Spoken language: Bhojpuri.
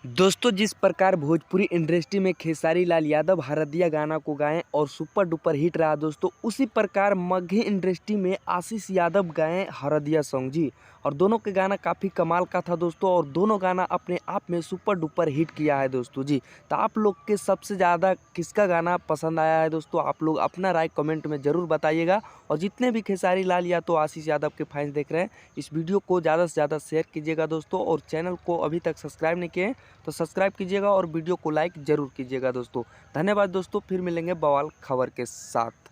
दोस्तों, जिस प्रकार भोजपुरी इंडस्ट्री में खेसारी लाल यादव हरदिया गाना को गाएं और सुपर डुपर हिट रहा दोस्तों, उसी प्रकार मगही इंडस्ट्री में आशीष यादव गाएं हरदिया सॉन्ग जी। और दोनों के गाना काफ़ी कमाल का था दोस्तों, और दोनों गाना अपने आप में सुपर डुपर हिट किया है दोस्तों जी। तो आप लोग के सबसे ज़्यादा किसका गाना पसंद आया है दोस्तों, आप लोग अपना राय कमेंट में ज़रूर बताइएगा। और जितने भी खेसारी लाल या तो आशीष यादव के फैंस देख रहे हैं, इस वीडियो को ज़्यादा से ज़्यादा शेयर कीजिएगा दोस्तों, और चैनल को अभी तक सब्सक्राइब नहीं किए तो सब्सक्राइब कीजिएगा और वीडियो को लाइक ज़रूर कीजिएगा दोस्तों। धन्यवाद दोस्तों, फिर मिलेंगे बवाल खबर के साथ।